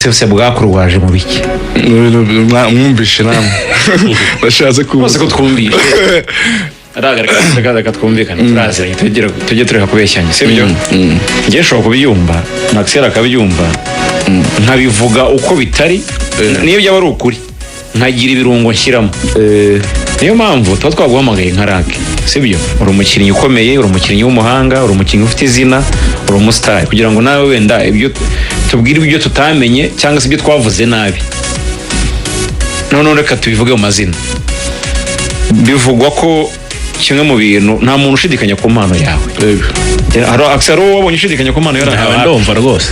se bwakurwaje mu biki mwumvishe namwe bashaze bose ko twumvishe aragaragaza twumvikana turaziranye tujye tureka kubeshyanya sibyo ngiye shobora kubyumva Maxel akabyumva nkabivuga uko bitari niyo byaba ari ukuri nkagira ibirungo nshyiramo niyo mpamvu tuba twaguhamagaye nka Rage sibyo uri umukinnyi ukomeye uri umukinnyi w'umuhanga uri umukinnyi ufite izina uri umustar kugira ngo nawe wenda ibyo tubwire ibyo tutamenye cyangwa se ibyo twavuze nabi none reka tubivuge mu mazina bivugwa ko kimwe mu bintu nta muntu ushidikanya ku mpano yawe hari Axel wabonye ushidikanya ku mpano yawe ndumva rwose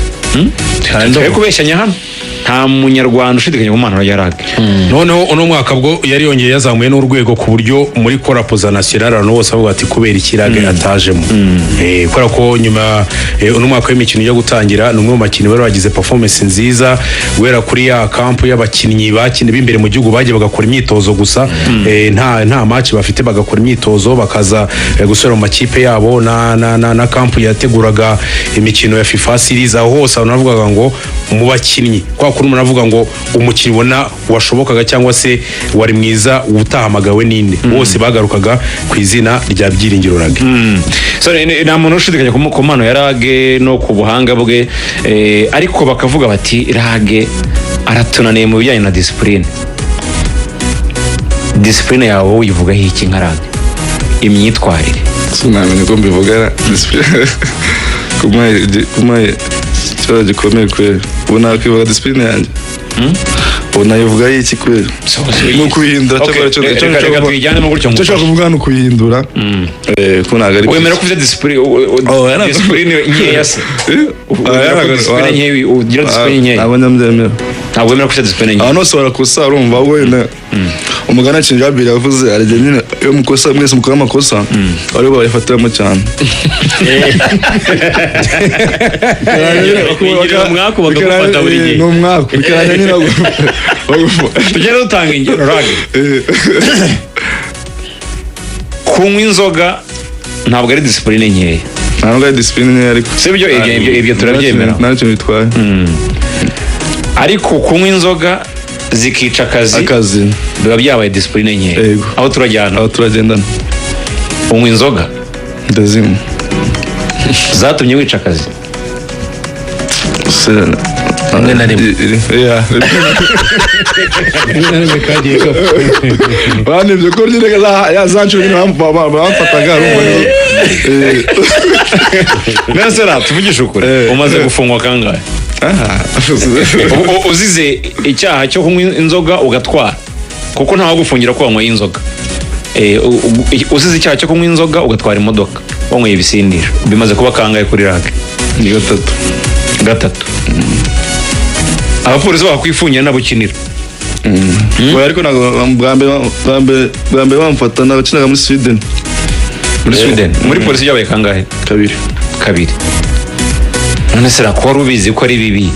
ntabwo kubeshyanya hano nta munyarwanda ushidikanya ku mpano ya Rage noneho uno mwaka bwo yari yongeye yazamuye n'urwego ku buryo muri korapoza national abantu bose bavuga ati kubera ikirage atajemo kubera ko nyuma uno mwaka w'imikino yo gutangira numwe mu bakinnyi bari bagize performance nziza guhera kuri ya camp y'abakinnyi bakine b'imbere mu gihugu bagiye bagakora imyitozo gusa nta match bafite bagakora imyitozo bakaza gusura mu makipe yabo na camp yateguraga imikino ya FIFA series aho hose abantu bavugaga ngo mu bakinnyi kwa kuri umuntu avuga ngo umukinnyi ubona washobokaga cyangwa se wari mwiza utahamagawe ninde bose bagarukaga ku izina rya Byiringiro Rage so nta muntu ushidikanya ku mpano ya Rage no ku buhanga bwe ariko bakavuga bati Rage aratunaniye mu bijyanye na discipline yawe uyivugaho iki nka Rage imyitwarire sinamenye ko mbivuga discipline kumaye cyari gikomeye kweli ubona kwivuga discipline yanjye ubona yivuga iki kweli no kuyihindura reka twijyane mu gutyo cyo kuvuga no kuyihindura ko ntago ari wemera ko ufite discipline nkeya se ugira discipline nkeya ntabwo wemera ko ufite discipline nkeya abantu bose barakosa urumva wenda umugana kintu Jabiri yavuze arije nyine iyo mukosa mwese mukora amakosa aribo bayifatiramo cyane umwaka bagufata buri gihe n'umwaka bikanya nyine tugere dutanga ingero Rage kunywa inzoga ntabwo ari discipline nkeya ntabwo ari discipline nkeya ariko sibyo ibyo turabyemera nta kintu bitwaye ariko kunywa inzoga zikica akazi biba byabaye discipline nkeya aho turagendana unywa inzoga ndazimu zatumye wica akazi rimwe na rimwe bane byo ko nyine yazancu nyine bamfataga nese ra tuvugisha ukuri umaze gufungwa kangahe uzize icyaha cyo kunywa inzoga ugatwara kuko ntaho gufungira ko wanyweye inzoga uzize icyaha cyo kunywa inzoga ugatwara imodoka wanyweye ibisindisha bimaze kuba kangahe kuri Rage ni gatatu abapolisi bakwifungira nabukinira ariko bambe bamfata nabakinaga muri Sweden muri polisi yabaye kangahe kabiri none se ko wari ubizi ko ari bibi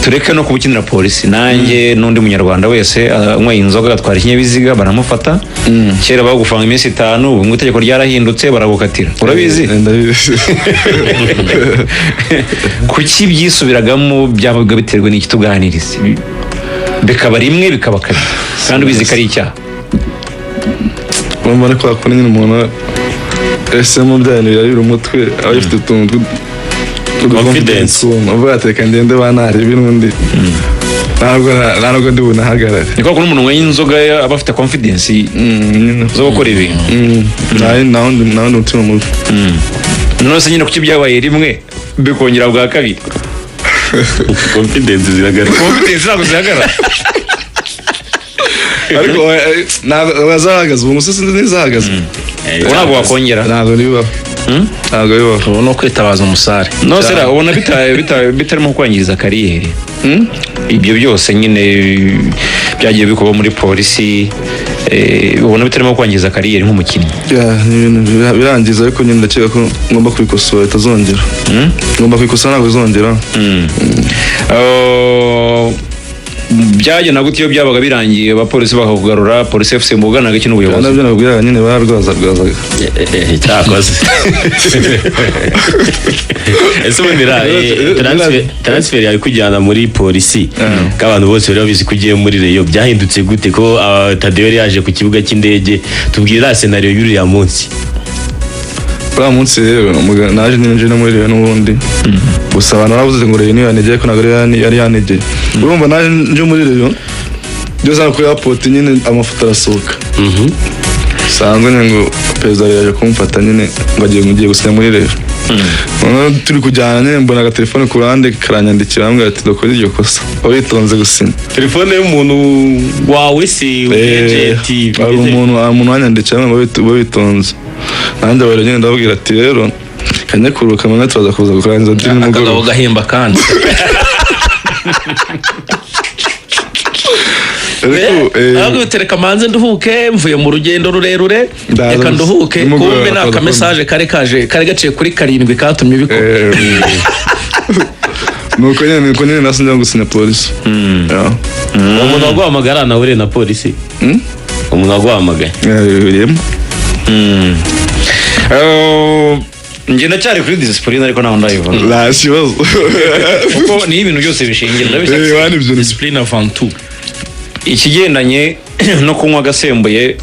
tureke no kubukinira polisi nanjye n'undi munyarwanda wese anyweye inzoga agatwara ikinyabiziga baramufata kera bagufanga iminsi 5 ubu itegeko ryarahindutse baragukatira urabizi kuki byisubiragamo byabaga biterwa n'iki tuganiriza bikaba rimwe bikaba kabiri kandi ubizi ko ari icyaha mama ariko akora nyine umuntu ese mu byane yari umutwe abifite utuntu confidence uvuga ateka ndende banari binundi ntabwo ndi bunahagarare niko ko umuntu wenye inzoga aba afite confidence zo gukora ibintu naho umutima mubi none se nyine kuki byabaye rimwe bikongera bwa kabiri confidence ziragaragara ariko bazahagaze ubu musisi ntizahagaze ntabwo wakongera ntabwo bibaho no kwitabaza umusare no sera ubona bitarimo kwangiriza kariyeri ibyo byose nyine byagiye bikuba muri polisi ubona bitarimo kwangiza kariyeri nk'umukinnyi birangiza ariko nyine ndakeka ko ngomba kubikosora itazongera ngomba kubikosora ntabwo bizongera byagenda gute iyo byabaga birangiye abapolisi bakakugarura polisi FC muganaga iki n'ubuyobozi nabyo nabwiraga nyine barwazaga cyakoze ese ubundi transfer yawe kujyana muri polisi k'abantu bose bari babizi ko ugiye muri Rayon byahindutse gute ko Tadeo yari yaje ku kibuga cy'indege tubwira scenario y'uriya munsi uriya munsi rero naje ninje no muri Rayon n'ubundi gusa abantu baravuze ngo Rayon yanegeye ko ntabwo yari yanegeye urumva naje nje muri Rayon byose ko airport nyine amafoto arasohoka sanzwe ngo perezida yaje kumfata nyine ngo agiye gusinya muri Rayon turi kujyana nyine mbona agatelefone ku ruhande karanyandikira ambwira ati dukora iryo kosa witonze gusinya telefone y'umuntu wawe se agent hari umuntu wanyandikira ngo witonze nanjye bari nyine ndabwira ati rero kanyakuru kamwe turaza kuza kurangiza dini n'umugoroba akagabo gahemba kandi ahubwo tereka manze nduhuke mvuye mu rugendo rurerure reka nduhuke kumbe naka message kare gaciye kuri 7 katumye bikora nuko nyine nasinjya gusinya polisi umuntu waguhamagara nawe ure na polisi umuntu waguhamagaye njye ndacyari kuri discipline ariko naho ndayibona nta kibazo kuko ni ibintu byose bishingira ndabishaka discipline avant tout ikigendanye no kunywa agasembuye